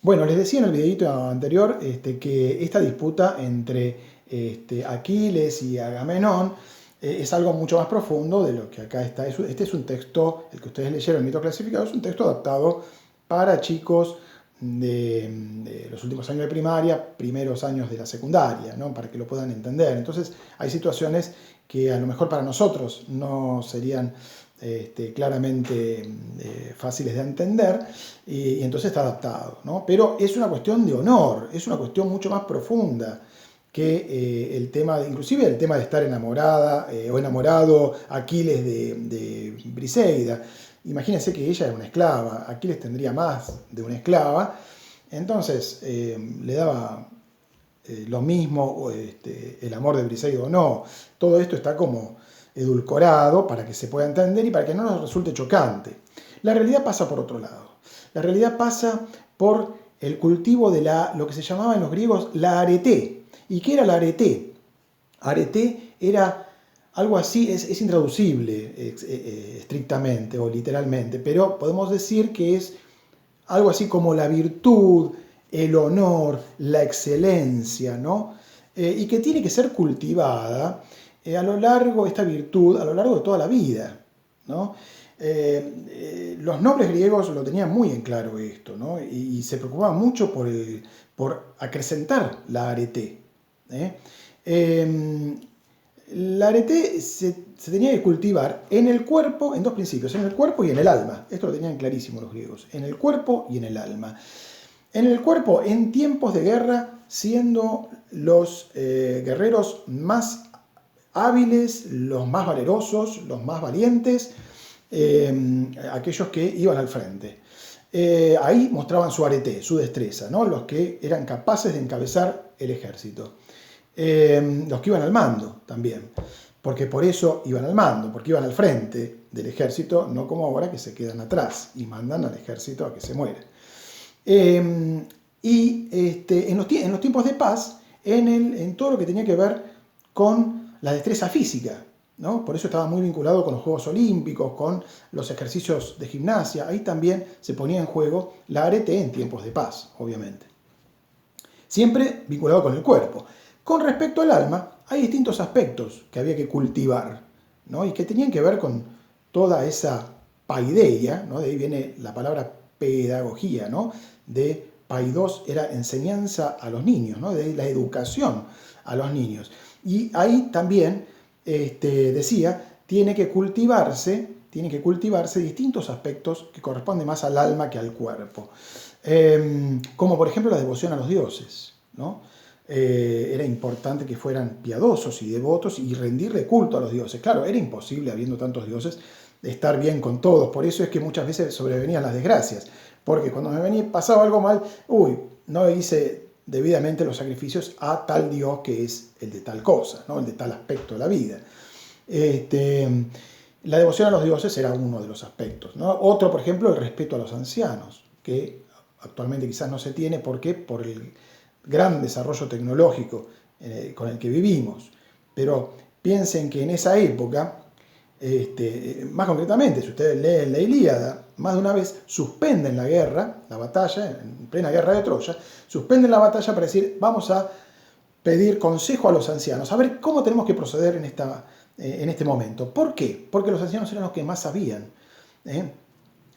Bueno, les decía en el videito anterior que esta disputa entre Aquiles y Agamenón es algo mucho más profundo de lo que acá está. Este es un texto, el que ustedes leyeron, el mito clasificado, es un texto adaptado para chicos de los últimos años de primaria, primeros años de la secundaria, ¿no? Para que lo puedan entender. Entonces, hay situaciones que a lo mejor para nosotros no serían claramente fáciles de entender, y entonces está adaptado, ¿no? Pero es una cuestión de honor, es una cuestión mucho más profunda que el tema, inclusive el tema de estar enamorada o enamorado Aquiles de Briseida. Imagínense que ella era una esclava, Aquiles tendría más de una esclava, entonces le daba lo mismo el amor de Briseida o no. Todo esto está como edulcorado para que se pueda entender y para que no nos resulte chocante. La realidad pasa por otro lado. La realidad pasa por el cultivo de lo que se llamaba en los griegos la arete. ¿Y qué era la arete? Arete era algo así, es intraducible estrictamente o literalmente, pero podemos decir que es algo así como la virtud, el honor, la excelencia, ¿no? Y que tiene que ser cultivada a lo largo, esta virtud, a lo largo de toda la vida, ¿no? Los nobles griegos lo tenían muy en claro esto, ¿no? Y se preocupaban mucho por acrecentar la arete. ¿eh? Eh, la arete se tenía que cultivar en el cuerpo, en dos principios, en el cuerpo y en el alma. Esto lo tenían clarísimo los griegos, en el cuerpo y en el alma. En el cuerpo, en tiempos de guerra, siendo los guerreros más hábiles, los más valerosos, los más valientes, aquellos que iban al frente. Ahí mostraban su arete, su destreza, ¿no? Los que eran capaces de encabezar el ejército. Los que iban al mando también, porque por eso iban al mando, porque iban al frente del ejército, no como ahora que se quedan atrás y mandan al ejército a que se muera. En los tiempos de paz, en todo lo que tenía que ver con la destreza física, ¿no? Por eso estaba muy vinculado con los Juegos Olímpicos, con los ejercicios de gimnasia. Ahí también se ponía en juego la arete en tiempos de paz, obviamente. Siempre vinculado con el cuerpo. Con respecto al alma, hay distintos aspectos que había que cultivar, ¿no? Y que tenían que ver con toda esa paideia, ¿no? De ahí viene la palabra pedagogía, ¿no? De paidos era enseñanza a los niños, ¿no? De ahí la educación a los niños. Y ahí también decía, tienen que cultivarse distintos aspectos que corresponden más al alma que al cuerpo. Como por ejemplo la devoción a los dioses, ¿no? Era importante que fueran piadosos y devotos y rendirle culto a los dioses. Claro, era imposible, habiendo tantos dioses, estar bien con todos. Por eso es que muchas veces sobrevenían las desgracias. Porque cuando pasaba algo mal, no hice debidamente los sacrificios a tal dios que es el de tal cosa, ¿no? El de tal aspecto de la vida. La devoción a los dioses era uno de los aspectos, ¿no? Otro, por ejemplo, el respeto a los ancianos, que actualmente quizás no se tiene. ¿Por qué? Por el gran desarrollo tecnológico con el que vivimos. Pero piensen que en esa época, más concretamente, si ustedes leen la Ilíada, más de una vez suspenden la guerra, la batalla, en plena guerra de Troya, suspenden la batalla para decir, vamos a pedir consejo a los ancianos, a ver cómo tenemos que proceder en este momento. ¿Por qué? Porque los ancianos eran los que más sabían. ¿eh?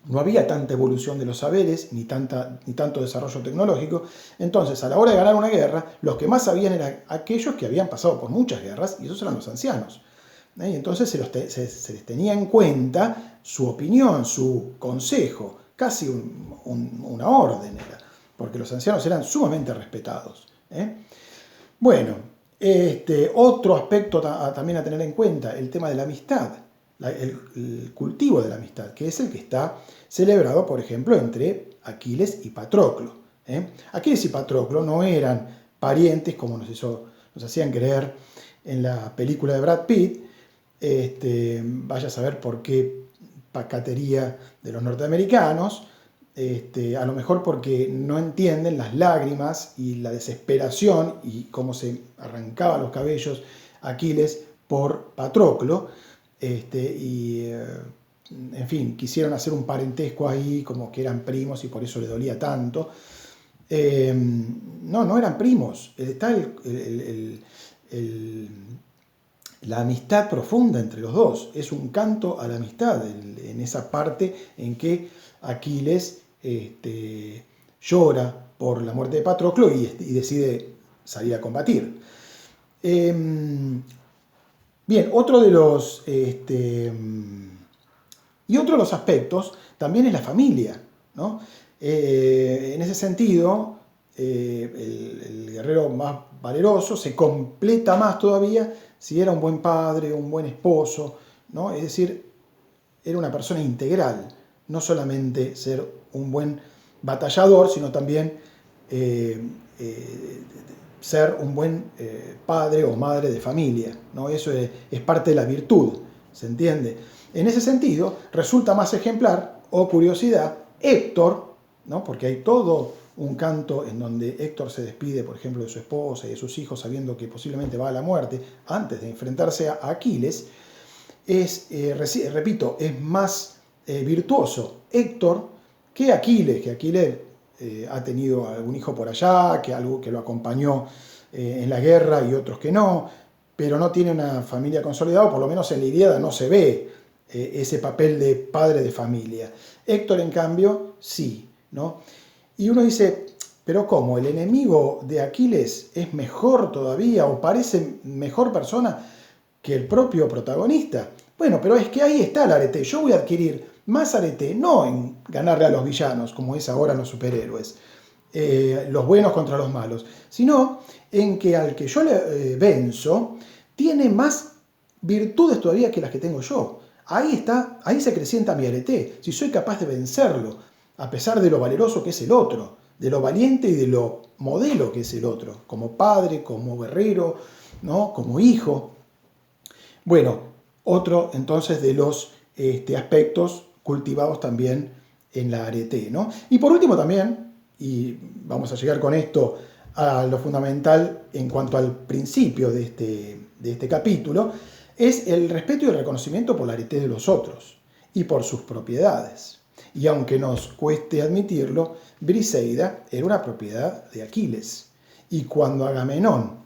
No había tanta evolución de los saberes, ni tanto desarrollo tecnológico. Entonces, a la hora de ganar una guerra, los que más sabían eran aquellos que habían pasado por muchas guerras, y esos eran los ancianos. Y entonces se les tenía en cuenta su opinión, su consejo, casi una orden era, porque los ancianos eran sumamente respetados. Bueno, otro aspecto también a tener en cuenta, el tema de la amistad, el cultivo de la amistad, que es el que está celebrado, por ejemplo, entre Aquiles y Patroclo. Aquiles y Patroclo no eran parientes, como nos hacían creer en la película de Brad Pitt. Vaya a saber por qué pacatería de los norteamericanos. A lo mejor porque no entienden las lágrimas y la desesperación y cómo se arrancaban los cabellos Aquiles por Patroclo, en fin, quisieron hacer un parentesco ahí, como que eran primos y por eso le dolía tanto. No eran primos. Está la amistad profunda entre los dos. Es un canto a la amistad en esa parte en que Aquiles llora por la muerte de Patroclo y decide salir a combatir. Bien, otro de los aspectos también es la familia, ¿no? En ese sentido, el guerrero más valeroso se completa más todavía si era un buen padre, un buen esposo, ¿no? Es decir, era una persona integral, no solamente ser un buen batallador, sino también ser un buen padre o madre de familia, ¿no? Eso es parte de la virtud, ¿se entiende? En ese sentido, resulta más ejemplar, o curiosidad, Héctor, ¿no? Porque hay todo un canto en donde Héctor se despide, por ejemplo, de su esposa y de sus hijos, sabiendo que posiblemente va a la muerte, antes de enfrentarse a Aquiles, repito, es más virtuoso Héctor que Aquiles, ha tenido algún hijo por allá, que lo acompañó en la guerra y otros que no, pero no tiene una familia consolidada, por lo menos en la Ilíada no se ve ese papel de padre de familia. Héctor, en cambio, sí, ¿no? Y uno dice, pero ¿cómo? ¿El enemigo de Aquiles es mejor todavía o parece mejor persona que el propio protagonista? Bueno, pero es que ahí está el arete. Yo voy a adquirir más arete, no en ganarle a los villanos, como es ahora en los superhéroes, los buenos contra los malos, sino en que al que yo le venzo tiene más virtudes todavía que las que tengo yo. Ahí se acrecienta mi arete, si soy capaz de vencerlo, a pesar de lo valeroso que es el otro, de lo valiente y de lo modelo que es el otro, como padre, como guerrero, ¿no? Como hijo. Bueno, otro entonces de los aspectos cultivados también en la arete, ¿no? Y por último también, y vamos a llegar con esto a lo fundamental en cuanto al principio de este capítulo, es el respeto y el reconocimiento por la arete de los otros y por sus propiedades. Y aunque nos cueste admitirlo, Briseida era una propiedad de Aquiles. Y cuando Agamenón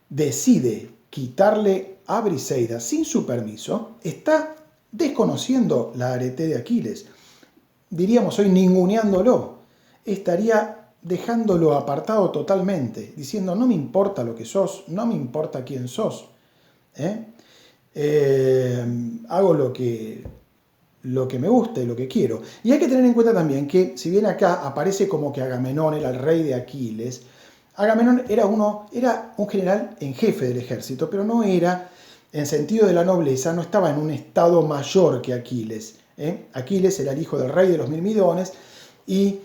decide quitarle a Briseida sin su permiso, está desconociendo la arete de Aquiles. Diríamos hoy ninguneándolo. Estaría dejándolo apartado totalmente, diciendo no me importa lo que sos, no me importa quién sos. Hago lo que me gusta y lo que quiero. Y hay que tener en cuenta también que, si bien acá aparece como que Agamenón era el rey de Aquiles, Agamenón era un general en jefe del ejército, pero no era, en sentido de la nobleza, no estaba en un estado mayor que Aquiles. Aquiles era el hijo del rey de los Mirmidones y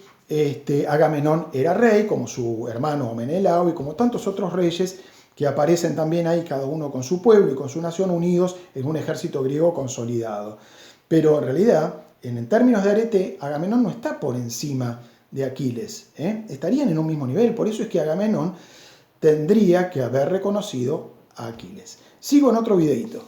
Agamenón era rey, como su hermano Menelao y como tantos otros reyes que aparecen también ahí, cada uno con su pueblo y con su nación, unidos en un ejército griego consolidado. Pero en realidad, en términos de arete, Agamenón no está por encima de Aquiles. Estarían en un mismo nivel, por eso es que Agamenón tendría que haber reconocido a Aquiles. Sigo en otro videíto.